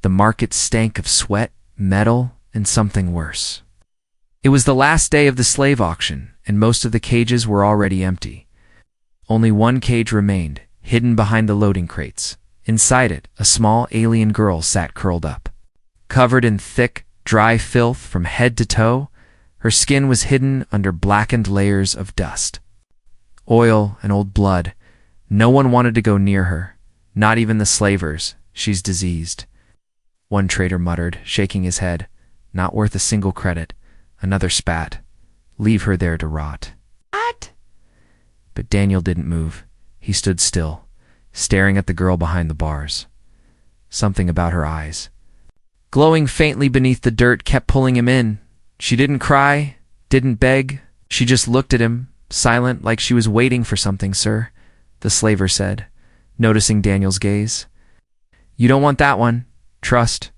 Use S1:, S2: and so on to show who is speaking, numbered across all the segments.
S1: The market stank of sweat, metal, and something worse. It was the last day of the slave auction, and most of the cages were already empty. Only one cage remained, hidden behind the loading crates. Inside it, a small alien girl sat curled up. Covered in thick, dry filth from head to toe, her skin was hidden under blackened layers of dust. Oil and old blood. No one wanted to go near her, not even the slavers. She's diseased. One trader muttered, shaking his head. Not worth a single credit. Another spat. Leave her there to rot. What? But Daniel didn't move. He stood still, staring at the girl behind the bars. Something about her eyes, glowing faintly beneath the dirt, kept pulling him in. She didn't cry, didn't beg. She just looked at him, silent, like she was waiting for something. Sir, the slaver said, noticing Daniel's gaze. You don't want that one. Trust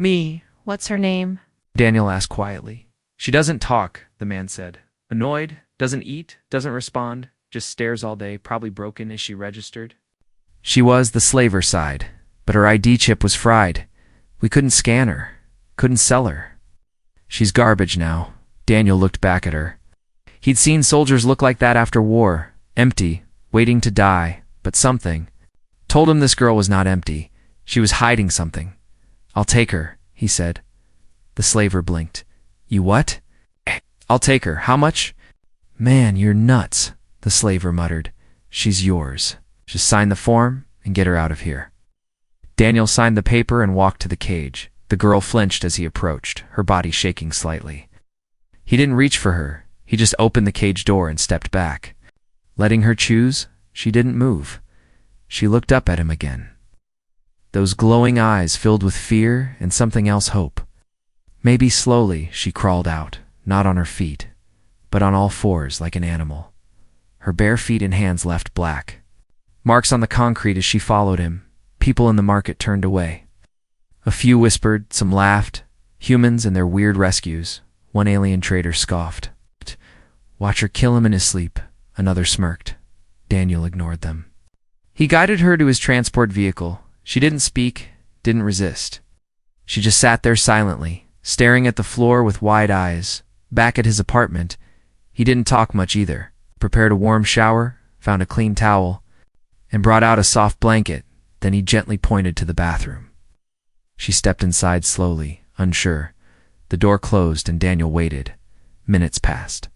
S2: me. What's her name?
S1: Daniel asked quietly. She doesn't talk, the man said. Annoyed, doesn't eat, doesn't respond, just stares all day, probably broken. Is she registered? She was, the slaver sighed, but her ID chip was fried. We couldn't scan her, couldn't sell her. She's garbage now. Daniel looked back at her. He'd seen soldiers look like that after war, empty, waiting to die, but something told him this girl was not empty. She was hiding something. I'll take her, he said. The slaver blinked. You what? I'll take her. How much? Man, you're nuts, the slaver muttered. She's yours. Just sign the form and get her out of here. Daniel signed the paper and walked to the cage. The girl flinched as he approached, her body shaking slightly. He didn't reach for her. He just opened the cage door and stepped back. Letting her choose, she didn't move. She looked up at him again. Those glowing eyes filled with fear and something else, hope. Maybe slowly she crawled out, not on her feet, but on all fours like an animal. Her bare feet and hands left black marks on the concrete as she followed him. People in the market turned away. A few whispered, some laughed. Humans and their weird rescues. One alien trader scoffed. Watch her kill him in his sleep. Another smirked. Daniel ignored them. He guided her to his transport vehicle. She didn't speak, didn't resist. She just sat there silently, staring at the floor with wide eyes. Back at his apartment, he didn't talk much either. Prepared a warm shower, found a clean towel, and brought out a soft blanket. Then he gently pointed to the bathroom. She stepped inside slowly, unsure. The door closed and Daniel waited. Minutes passed.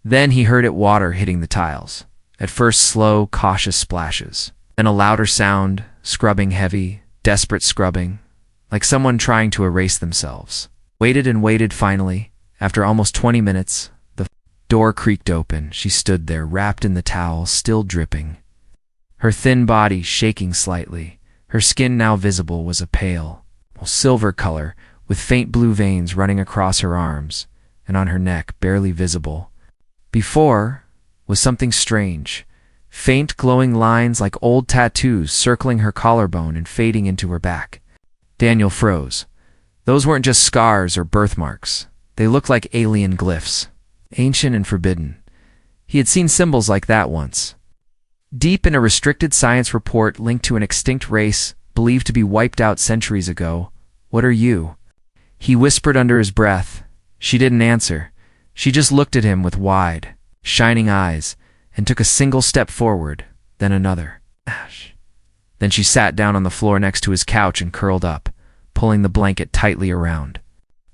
S1: Then he heard water hitting the tiles. At first slow, cautious splashes. Then a louder sound, scrubbing heavy, desperate scrubbing, like someone trying to erase themselves. Waited and waited finally. After almost 20 minutes, the door creaked open. She stood there, wrapped in the towel, still dripping. Her thin body shaking slightly. Her skin, now visible, was a pale, silver color, with faint blue veins running across her arms, and on her neck, barely visible. Before was something strange. Faint glowing lines like old tattoos circling her collarbone and fading into her back. Daniel froze. Those weren't just scars or birthmarks. They looked like alien glyphs, ancient and forbidden. He had seen symbols like that once. Deep in a restricted science report linked to an extinct race believed to be wiped out centuries ago. What are you? He whispered under his breath. She didn't answer. She just looked at him with wide, shining eyes and took a single step forward, then another. Then she sat down on the floor next to his couch and curled up, pulling the blanket tightly around.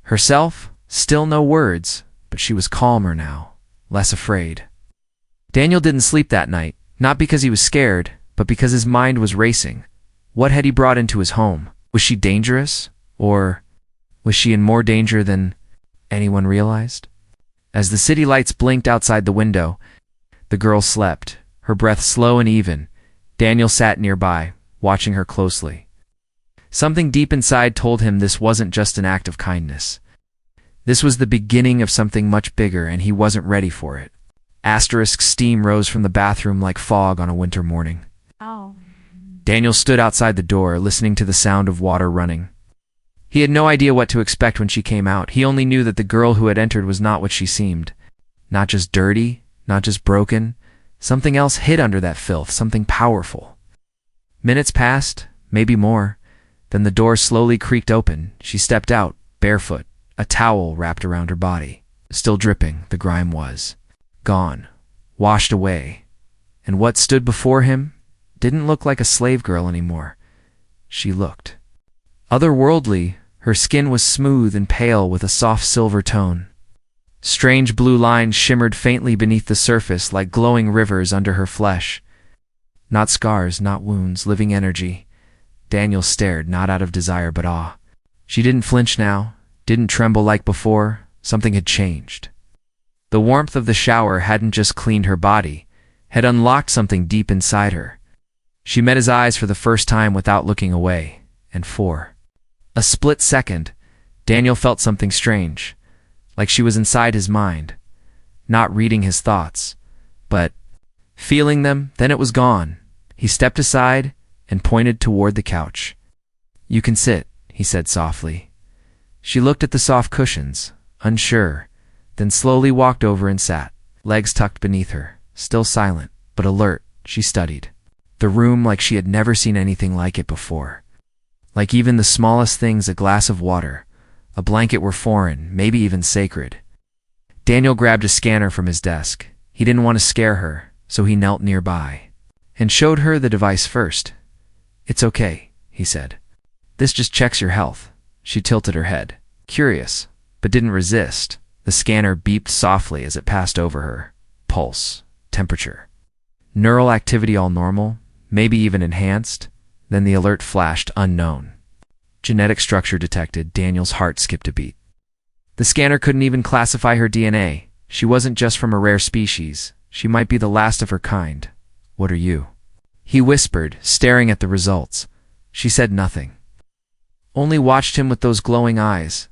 S1: Herself, still no words, but she was calmer now, less afraid. Daniel didn't sleep that night, not because he was scared, but because his mind was racing. What had he brought into his home? Was she dangerous? Or was she in more danger than anyone realized? As the city lights blinked outside the window, the girl slept, her breath slow and even. Daniel sat nearby, watching her closely. Something deep inside told him this wasn't just an act of kindness. This was the beginning of something much bigger, and he wasn't ready for it. Asterisk steam rose from the bathroom like fog on a winter morning.
S2: Oh.
S1: Daniel stood outside the door, listening to the sound of water running. He had no idea what to expect when she came out. He only knew that the girl who had entered was not what she seemed. Not just dirty, not just broken. Something else hid under that filth, something powerful. Minutes passed, maybe more. Then the door slowly creaked open. She stepped out, barefoot, a towel wrapped around her body. Still dripping, the grime was gone, washed away. And what stood before him didn't look like a slave girl anymore. She looked otherworldly. Her skin was smooth and pale with a soft silver tone. Strange blue lines shimmered faintly beneath the surface like glowing rivers under her flesh. Not scars, not wounds, living energy. Daniel stared, not out of desire but awe. She didn't flinch now, didn't tremble like before. Something had changed. The warmth of the shower hadn't just cleaned her body, had unlocked something deep inside her. She met his eyes for the first time without looking away, and for a split second, Daniel felt something strange, like she was inside his mind, not reading his thoughts, but feeling them. Then it was gone. He stepped aside and pointed toward the couch. "You can sit," he said softly. She looked at the soft cushions, unsure, then slowly walked over and sat, legs tucked beneath her, still silent, but alert. She studied the room like she had never seen anything like it before. Like even the smallest things, a glass of water, a blanket, were foreign, maybe even sacred. Daniel grabbed a scanner from his desk. He didn't want to scare her, so he knelt nearby and showed her the device first. "It's okay," he said. "This just checks your health." She tilted her head, curious, but didn't resist. The scanner beeped softly as it passed over her. Pulse, temperature, neural activity all normal, maybe even enhanced. Then the alert flashed, unknown. Genetic structure detected. Daniel's heart skipped a beat. The scanner couldn't even classify her DNA. She wasn't just from a rare species. She might be the last of her kind. "What are you?" he whispered, staring at the results. She said nothing, only watched him with those glowing eyes.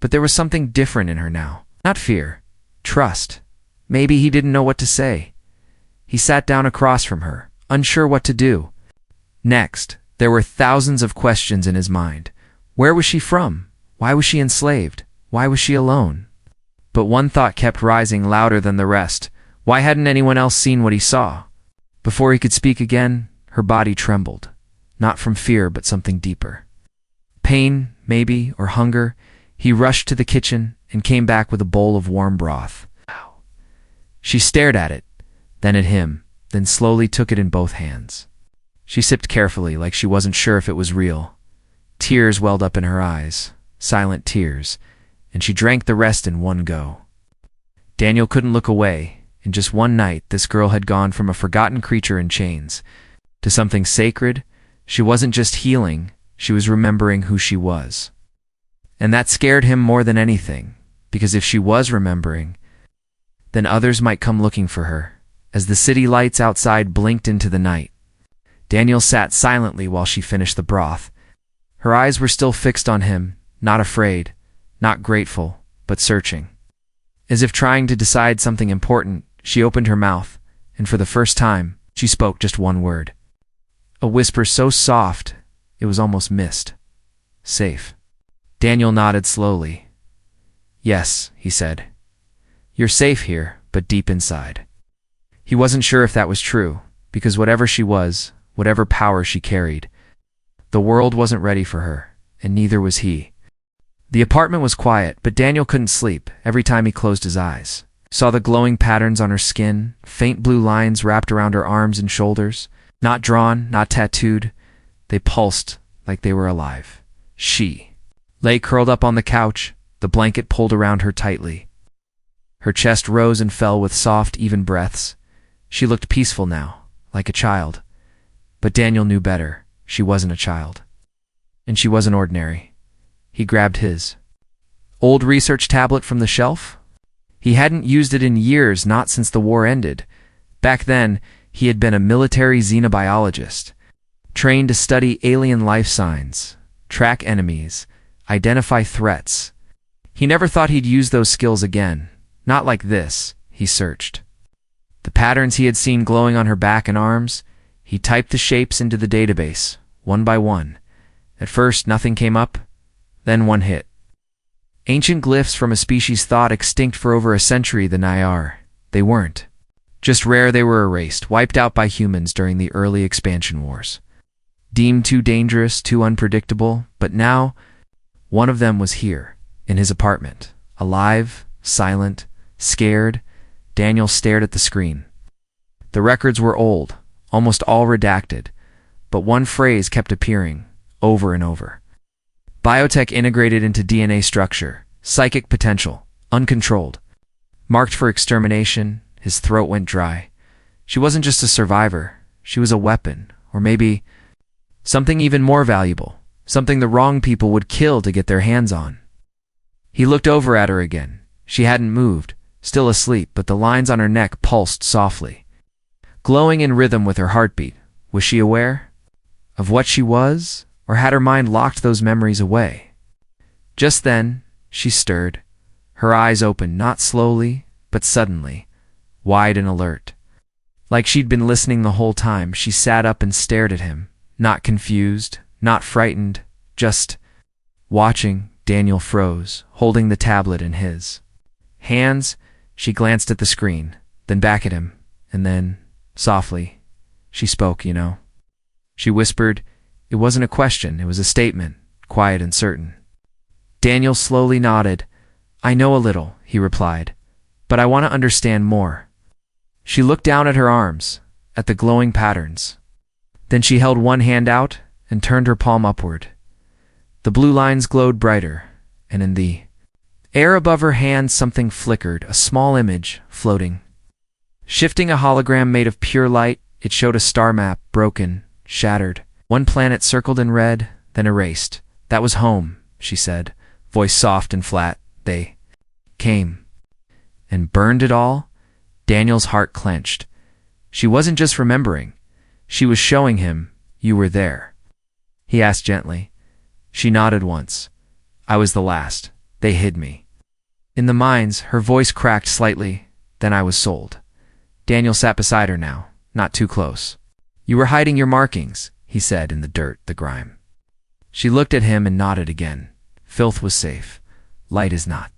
S1: But there was something different in her now. Not fear, trust. Maybe he didn't know what to say. He sat down across from her, unsure what to do. Next, there were thousands of questions in his mind. Where was she from? Why was she enslaved? Why was she alone? But one thought kept rising louder than the rest. Why hadn't anyone else seen what he saw? Before he could speak again, her body trembled. Not from fear, but something deeper. Pain, maybe, or hunger. He rushed to the kitchen and came back with a bowl of warm broth. She stared at it, then at him, then slowly took it in both hands. She sipped carefully, like she wasn't sure if it was real. Tears welled up in her eyes, silent tears, and she drank the rest in one go. Daniel couldn't look away. In just one night, this girl had gone from a forgotten creature in chains to something sacred. She wasn't just healing, she was remembering who she was. And that scared him more than anything, because if she was remembering, then others might come looking for her. As the city lights outside blinked into the night, Daniel sat silently while she finished the broth. Her eyes were still fixed on him, not afraid, not grateful, but searching. As if trying to decide something important, she opened her mouth, and for the first time, she spoke just one word. A whisper so soft, it was almost missed. "Safe." Daniel nodded slowly. "Yes," he said. "You're safe here, but deep inside." He wasn't sure if that was true, because whatever she was, whatever power she carried, the world wasn't ready for her, and neither was he. The apartment was quiet, but Daniel couldn't sleep. Every time he closed his eyes, saw the glowing patterns on her skin, faint blue lines wrapped around her arms and shoulders. Not drawn, not tattooed. They pulsed like they were alive. She lay curled up on the couch, the blanket pulled around her tightly. Her chest rose and fell with soft, even breaths. She looked peaceful now, like a child. But Daniel knew better. She wasn't a child. And she wasn't ordinary. He grabbed his old research tablet from the shelf. He hadn't used it in years, not since the war ended. Back then, he had been a military xenobiologist, trained to study alien life signs, track enemies, identify threats. He never thought he'd use those skills again. Not like this. He searched the patterns he had seen glowing on her back and arms. He typed the shapes into the database, one by one. At first, nothing came up. Then one hit. Ancient glyphs from a species thought extinct for over a century, the Nayar. They weren't just rare, they were erased, wiped out by humans during the early expansion wars. deemed too dangerous, too unpredictable, but now one of them was here, in his apartment, alive, silent, scared. Daniel stared at the screen. The records were old, almost all redacted, but one phrase kept appearing, over and over. Biotech integrated into DNA structure, psychic potential, uncontrolled. Marked for extermination, his throat went dry. She wasn't just a survivor, she was a weapon, or maybe something even more valuable, something the wrong people would kill to get their hands on. He looked over at her again. She hadn't moved, still asleep, but the lines on her neck pulsed softly, glowing in rhythm with her heartbeat. Was she aware of what she was, or had her mind locked those memories away? Just then, she stirred, her eyes opened, not slowly, but suddenly, wide and alert. Like she'd been listening the whole time, she sat up and stared at him, not confused, not frightened, just watching. Daniel froze, holding the tablet in his hands. She glanced at the screen, then back at him, and then, softly, she spoke, you know. She whispered. It wasn't a question, it was a statement, quiet and certain. Daniel slowly nodded. I know a little, he replied, but I want to understand more. She looked down at her arms, at the glowing patterns. Then she held one hand out and turned her palm upward. The blue lines glowed brighter, and in the air above her hand something flickered, a small image, floating. Shifting, a hologram made of pure light, it showed a star map, broken, shattered. One planet circled in red, then erased. That was home, she said, voice soft and flat. They came and burned it all? Daniel's heart clenched. She wasn't just remembering. She was showing him, you were there. He asked gently. She nodded once. I was the last. They hid me. In the mines, her voice cracked slightly. Then I was sold. Daniel sat beside her now, not too close. You were hiding your markings, he said, in the dirt, the grime. She looked at him and nodded again. Filth was safe. Light is not.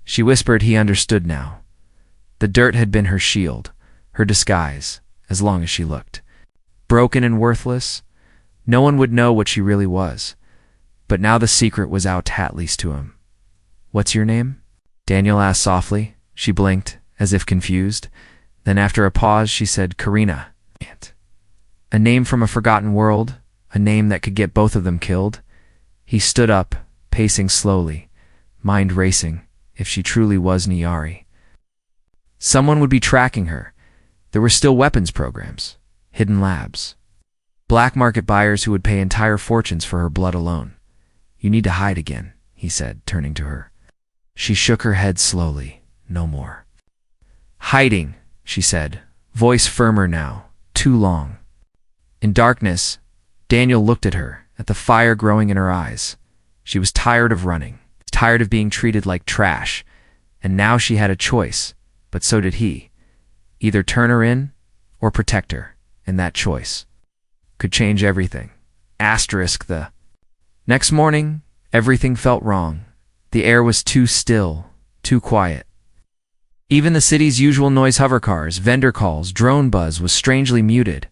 S1: She whispered. He understood now. The dirt had been her shield, her disguise, as long as she looked. Broken and worthless, no one would know what she really was. But now the secret was out, at least to him. What's your name? Daniel asked softly. She blinked, as if confused. Then after a pause, she said, Karina. A name from a forgotten world, a name that could get both of them killed. He stood up, pacing slowly, mind racing. If she truly was Nyari, someone would be tracking her. There were still weapons programs, hidden labs, black market buyers who would pay entire fortunes for her blood alone. You need to hide again, he said, turning to her. She shook her head slowly. No more. Hiding, she said, voice firmer now. Too long. In darkness, Daniel looked at her, at the fire growing in her eyes. She was tired of running, tired of being treated like trash, and now she had a choice, but so did he. Either turn her in or protect her, and that choice could change everything. Asterisk the next morning, everything felt wrong. The air was too still, too quiet. Even the city's usual noise, hover cars, vendor calls, drone buzz, was strangely muted.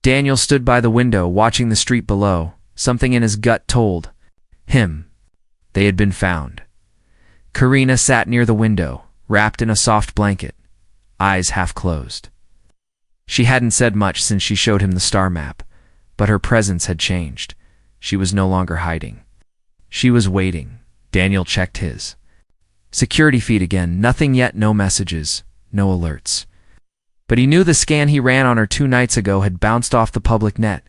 S1: Daniel stood by the window, watching the street below. Something in his gut told him they had been found. Karina sat near the window, wrapped in a soft blanket, eyes half closed. She hadn't said much since she showed him the star map, but her presence had changed. She was no longer hiding. She was waiting. Daniel checked his security feed again. Nothing yet, no messages, no alerts. But he knew the scan he ran on her 2 nights ago had bounced off the public net.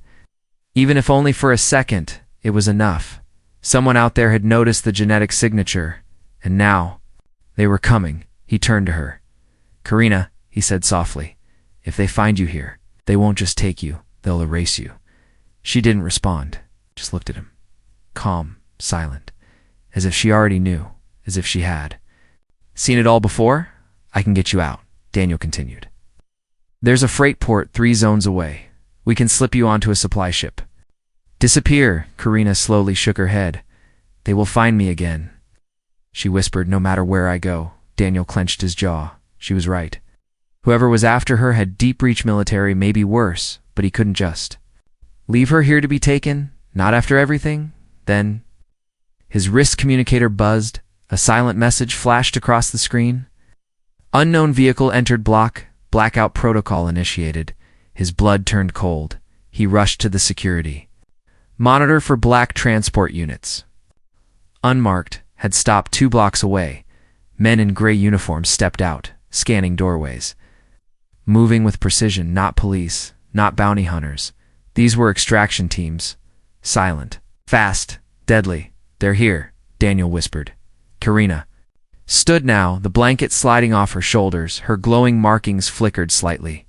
S1: Even if only for a second, it was enough. Someone out there had noticed the genetic signature, and now they were coming. He turned to her. Karina, he said softly, if they find you here, they won't just take you, they'll erase you. She didn't respond, just looked at him. Calm, silent, as if she already knew, as if she had. Seen it all before? I can get you out, Daniel continued. There's a freight port 3 zones away. We can slip you onto a supply ship. Disappear, Karina slowly shook her head. They will find me again. She whispered, no matter where I go. Daniel clenched his jaw. She was right. Whoever was after her had deep-reach military, maybe worse, but he couldn't just Leave her here to be taken? Not after everything? Then... His wrist communicator buzzed. A silent message flashed across the screen. Unknown vehicle entered block. Blackout protocol initiated. His blood turned cold. He rushed to the security. Monitor for black transport units. Unmarked, had stopped 2 blocks away. Men in gray uniforms stepped out, scanning doorways. Moving with precision, not police, not bounty hunters. These were extraction teams. Silent. Fast. Deadly. They're here, Daniel whispered. Karina stood now, the blanket sliding off her shoulders, her glowing markings flickered slightly.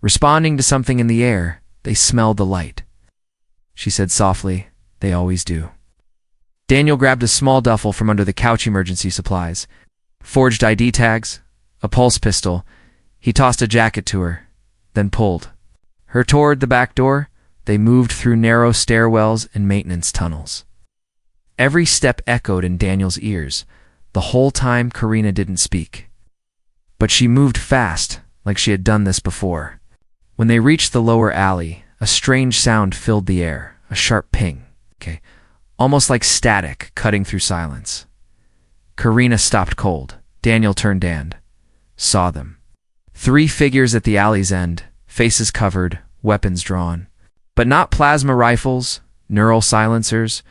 S1: Responding to something in the air, they smelled the light. She said softly, "They always do." Daniel grabbed a small duffel from under the couch, emergency supplies, forged ID tags, a pulse pistol. He tossed a jacket to her, then pulled her toward the back door. They moved through narrow stairwells and maintenance tunnels. Every step echoed in Daniel's ears. The whole time Karina didn't speak. But she moved fast, like she had done this before. When they reached the lower alley, a strange sound filled the air, a sharp ping, almost like static cutting through silence. Karina stopped cold. Daniel turned and saw them. 3 figures at the alley's end, faces covered, weapons drawn. But not plasma rifles, neural silencers,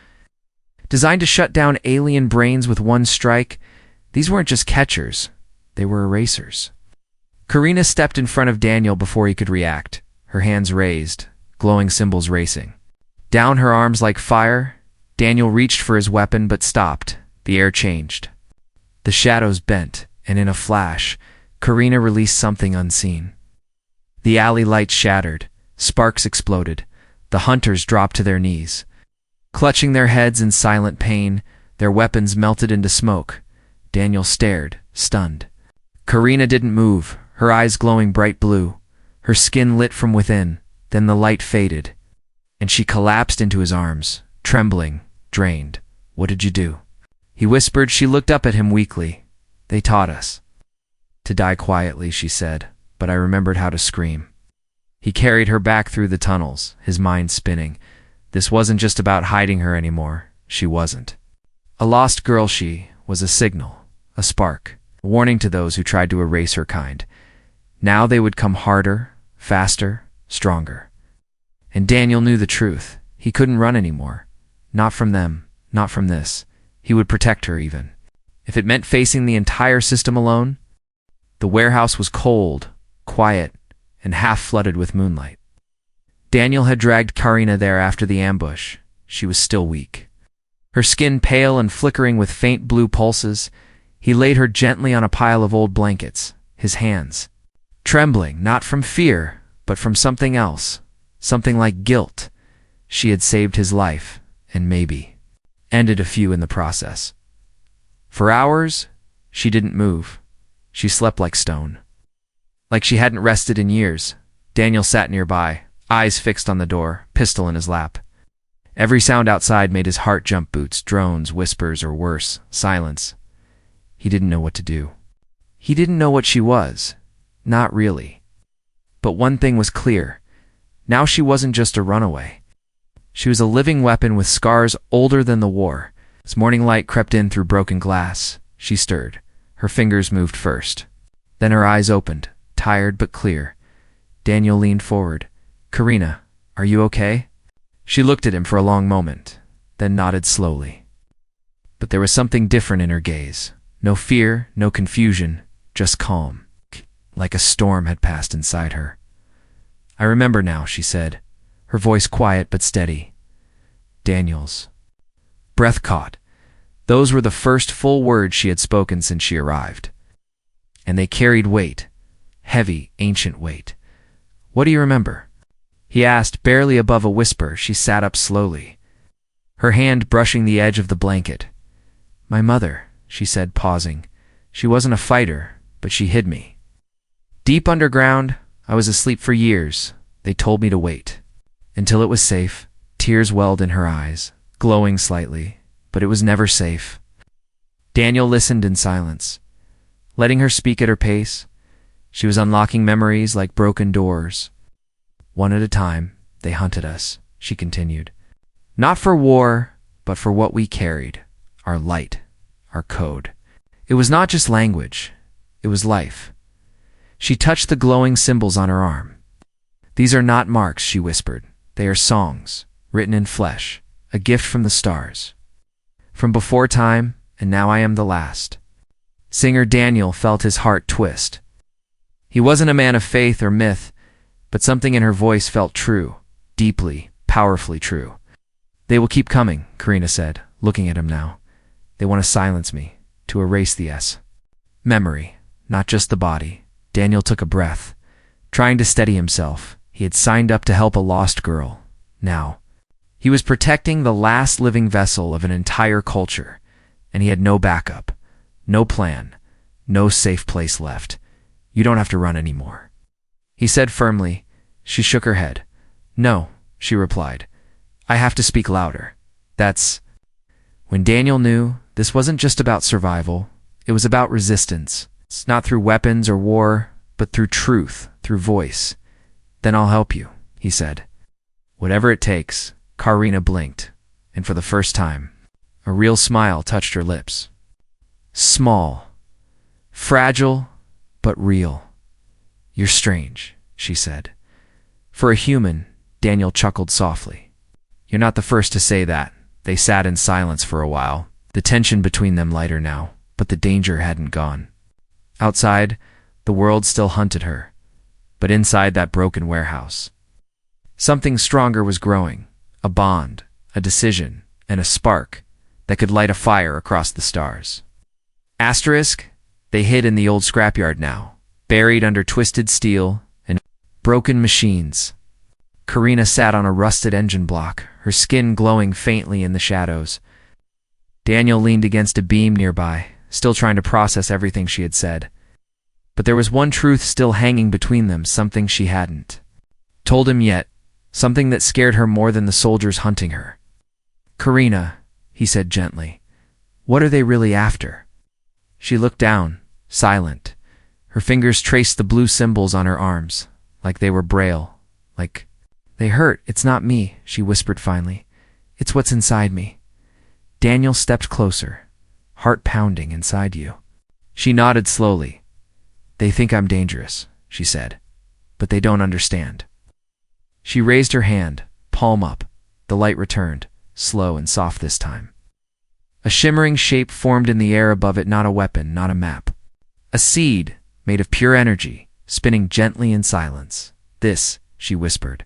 S1: designed to shut down alien brains with one strike. These weren't just catchers, they were erasers. Karina stepped in front of Daniel before he could react, her hands raised, glowing symbols racing. Down her arms like fire, Daniel reached for his weapon but stopped. The air changed. The shadows bent, and in a flash, Karina released something unseen. The alley lights shattered, sparks exploded. The hunters dropped to their knees. Clutching their heads in silent pain, their weapons melted into smoke. Daniel stared, stunned. Karina didn't move, her eyes glowing bright blue. Her skin lit from within, then the light faded, and she collapsed into his arms, trembling, drained. "What did you do?" He whispered. She looked up at him weakly. "They taught us to die quietly," she said, "but I remembered how to scream." He carried her back through the tunnels, his mind spinning. This wasn't just about hiding her anymore. She wasn't a lost girl. She was a signal, a spark, a warning to those who tried to erase her kind. Now they would come harder, faster, stronger. And Daniel knew the truth. He couldn't run anymore. Not from them, not from this. He would protect her even if it meant facing the entire system alone. The warehouse was cold, quiet, and half flooded with moonlight. Daniel had dragged Karina there after the ambush. She was still weak, her skin pale and flickering with faint blue pulses. He laid her gently on a pile of old blankets, his hands trembling, not from fear, but from something else, something like guilt. She had saved his life, and maybe ended a few in the process. For hours, she didn't move. She slept like stone, like she hadn't rested in years. Daniel sat nearby, eyes fixed on the door, pistol in his lap. Every sound outside made his heart jump. Boots, drones, whispers, or worse, silence. He didn't know what to do. He didn't know what she was. Not really. But one thing was clear. Now she wasn't just a runaway. She was a living weapon with scars older than the war. As morning light crept in through broken glass, she stirred. Her fingers moved first. Then her eyes opened, tired but clear. Daniel leaned forward. "Karina, are you okay?" She looked at him for a long moment, then nodded slowly. But there was something different in her gaze. No fear, no confusion, just calm, like a storm had passed inside her. "I remember now," she said, her voice quiet but steady. Daniel's breath caught. Those were the first full words she had spoken since she arrived. And they carried weight, heavy, ancient weight. "What do you remember?" he asked, barely above a whisper. She sat up slowly, her hand brushing the edge of the blanket. "My mother," she said, pausing. "She wasn't a fighter, but she hid me. Deep underground, I was asleep for years. They told me to wait until it was safe." Tears welled in her eyes, glowing slightly, but it was never safe. Daniel listened in silence, letting her speak at her pace. She was unlocking memories like broken doors. "One at a time, they hunted us," she continued. Not for war, but for what we carried, our light, our code. It was not just language, it was life. She touched the glowing symbols on her arm. These are not marks, she whispered. They are songs, written in flesh, a gift from the stars. From before time, and now I am the last. Singer Daniel felt his heart twist. He wasn't a man of faith or myth, but something in her voice felt true, deeply, powerfully true. They will keep coming, Karina said, looking at him now. They want to silence me, to erase the memory, not just the body. Daniel took a breath. Trying to steady himself, he had signed up to help a lost girl. Now, he was protecting the last living vessel of an entire culture, and he had no backup, no plan, no safe place left. You don't have to run anymore, he said firmly. She shook her head. No, she replied. I have to speak louder. That's when Daniel knew this wasn't just about survival, it was about resistance. It's not through weapons or war, but through truth, through voice. Then I'll help you, he said. Whatever it takes. Karina blinked, and for the first time, a real smile touched her lips. Small, fragile, but real. You're strange, she said. For a human, Daniel chuckled softly. You're not the first to say that. They sat in silence for a while, the tension between them lighter now, but the danger hadn't gone. Outside, the world still hunted her, but inside that broken warehouse, something stronger was growing, a bond, a decision, and a spark that could light a fire across the stars. Asterisk, they hid in the old scrapyard now, buried under twisted steel and broken machines. Karina sat on a rusted engine block, her skin glowing faintly in the shadows. Daniel leaned against a beam nearby, still trying to process everything she had said. But there was one truth still hanging between them, something she hadn't told him yet, something that scared her more than the soldiers hunting her. Karina, he said gently, what are they really after? She looked down, silent. Her fingers traced the blue symbols on her arms, like they were braille, like, they hurt, it's not me, she whispered finally. It's what's inside me. Daniel stepped closer, heart pounding inside you. She nodded slowly. They think I'm dangerous, she said, but they don't understand. She raised her hand, palm up. The light returned, slow and soft this time. A shimmering shape formed in the air above it, not a weapon, not a map. A seed, made of pure energy, spinning gently in silence. This, she whispered,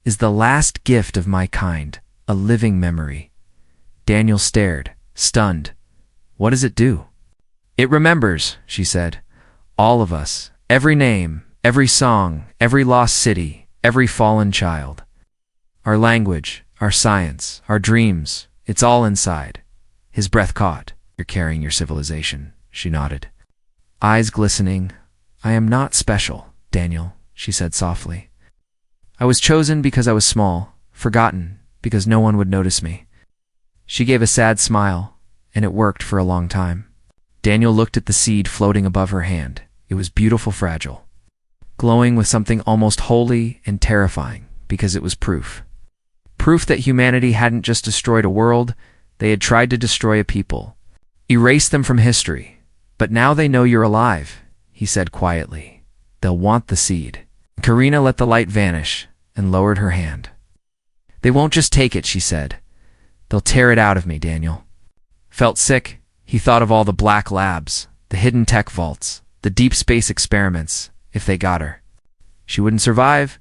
S1: is the last gift of my kind, a living memory. Daniel stared, stunned. What does it do? It remembers, she said. All of us, every name, every song, every lost city, every fallen child. Our language, our science, our dreams, it's all inside. His breath caught. You're carrying your civilization, she nodded. Eyes glistening. I am not special, Daniel, she said softly. I was chosen because I was small, forgotten, because no one would notice me. She gave a sad smile, and it worked for a long time. Daniel looked at the seed floating above her hand. It was beautiful, fragile, glowing with something almost holy and terrifying, because it was proof. Proof that humanity hadn't just destroyed a world, they had tried to destroy a people, erase them from history. But now they know you're alive, he said quietly. They'll want the seed. Karina let the light vanish and lowered her hand. They won't just take it, she said. They'll tear it out of me, Daniel. Felt sick. He thought of all the black labs, the hidden tech vaults, the deep space experiments. If they got her, she wouldn't survive.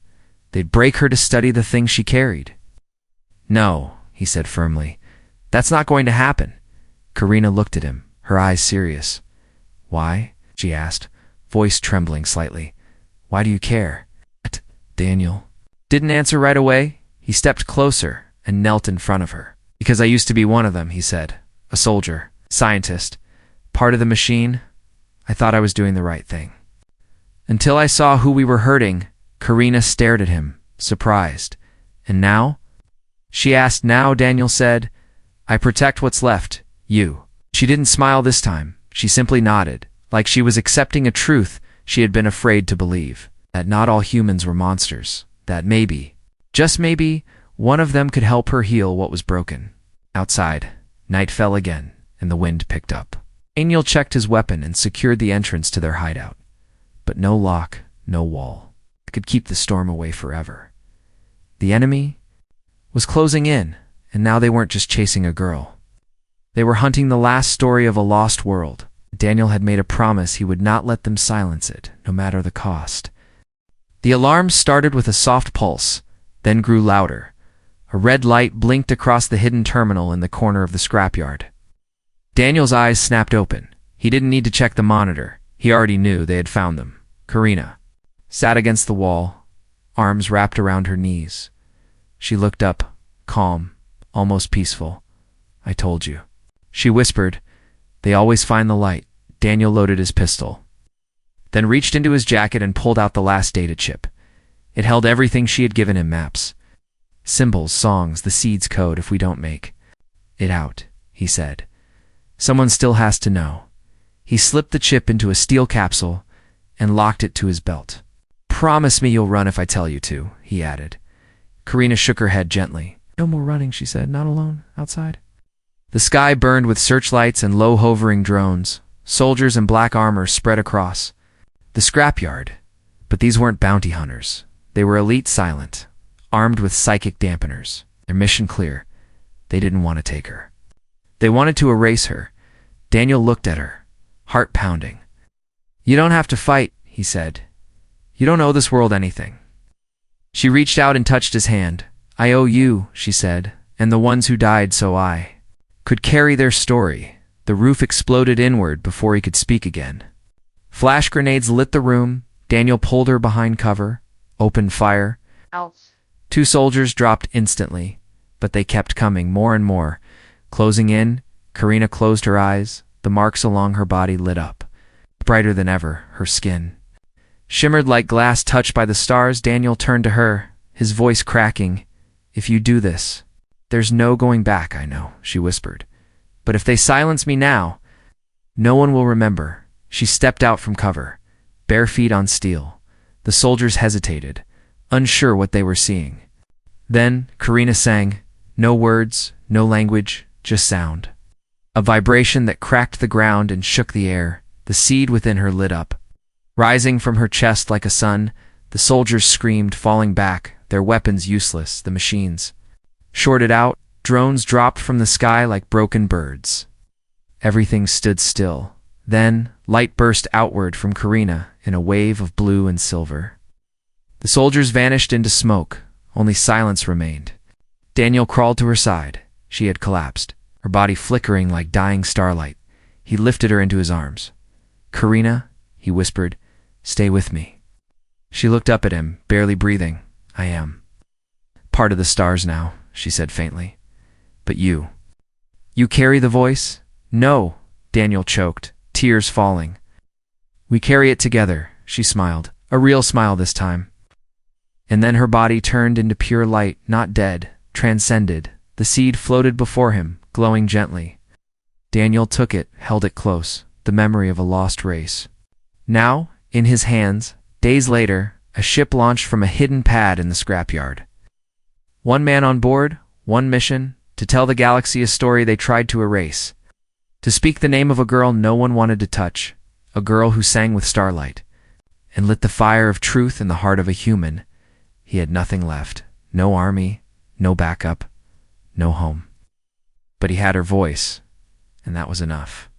S1: They'd break her to study the thing she carried. No, he said firmly. That's not going to happen. Karina looked at him, her eyes serious. Why? She asked, voice trembling slightly. Why do you care? Daniel didn't answer right away. He stepped closer and knelt in front of her. Because I used to be one of them, he said. A soldier, scientist, part of the machine. I thought I was doing the right thing. Until I saw who we were hurting. Karina stared at him, surprised. And now? She asked. Now, Daniel said, I protect what's left, you. She didn't smile this time. She simply nodded, like she was accepting a truth she had been afraid to believe. That not all humans were monsters. That maybe, just maybe, One of them could help her heal what was broken. Outside, night fell again, and the wind picked up. Daniel checked his weapon and secured the entrance to their hideout. But no lock, no wall. It could keep the storm away forever. The enemy was closing in, and now they weren't just chasing a girl. They were hunting the last story of a lost world. Daniel had made a promise he would not let them silence it, no matter the cost. The alarm started with a soft pulse, then grew louder. A red light blinked across the hidden terminal in the corner of the scrapyard. Daniel's eyes snapped open. He didn't need to check the monitor. He already knew they had found them. Karina sat against the wall, arms wrapped around her knees. She looked up, calm, almost peaceful. "I told you," she whispered. "They always find the light." Daniel loaded his pistol, then reached into his jacket and pulled out the last data chip. It held everything she had given him: maps, symbols, songs, the seed's code if we don't make it out, he said. "Someone still has to know." He slipped the chip into a steel capsule and locked it to his belt. "Promise me you'll run if I tell you to," he added. Karina shook her head gently. "No more running," she said. "Not alone, outside." The sky burned with searchlights and low-hovering drones. Soldiers in black armor spread across the scrapyard. But these weren't bounty hunters. They were elite silent, armed with psychic dampeners. Their mission clear. They didn't want to take her. They wanted to erase her. Daniel looked at her, heart pounding. "You don't have to fight," he said. "You don't owe this world anything." She reached out and touched his hand. "I owe you," she said, "and the ones who died so I could carry their story." The roof exploded inward before he could speak again. Flash grenades lit the room. Daniel pulled her behind cover, opened fire.
S2: Ouch.
S1: 2 soldiers dropped instantly, but they kept coming, more and more. Closing in, Karina closed her eyes. The marks along her body lit up. Brighter than ever, her skin shimmered like glass touched by the stars. Daniel turned to her, his voice cracking. "If you do this, there's no going back, I know," she whispered. "But if they silence me now, no one will remember." She stepped out from cover, bare feet on steel. The soldiers hesitated, unsure what they were seeing. Then Karina sang, no words, no language, just sound. A vibration that cracked the ground and shook the air. The seed within her lit up. Rising from her chest like a sun, the soldiers screamed, falling back, their weapons useless, the machines shorted out. Drones dropped from the sky like broken birds. Everything stood still. Then, light burst outward from Karina in a wave of blue and silver. The soldiers vanished into smoke. Only silence remained. Daniel crawled to her side. She had collapsed, her body flickering like dying starlight. He lifted her into his arms. "Karina," he whispered, "stay with me." She looked up at him, barely breathing. "I am part of the stars now," she said faintly. "But you carry the voice?" "No," Daniel choked, tears falling. "We carry it together," she smiled, a real smile this time. And then her body turned into pure light, not dead, transcended. The seed floated before him, glowing gently. Daniel took it, held it close, the memory of a lost race. Now, in his hands, days later, a ship launched from a hidden pad in the scrapyard. 1 man on board, 1 mission, to tell the galaxy a story they tried to erase. To speak the name of a girl no one wanted to touch, a girl who sang with starlight, and lit the fire of truth in the heart of a human. He had nothing left, no army, no backup, no home. But he had her voice, and that was enough.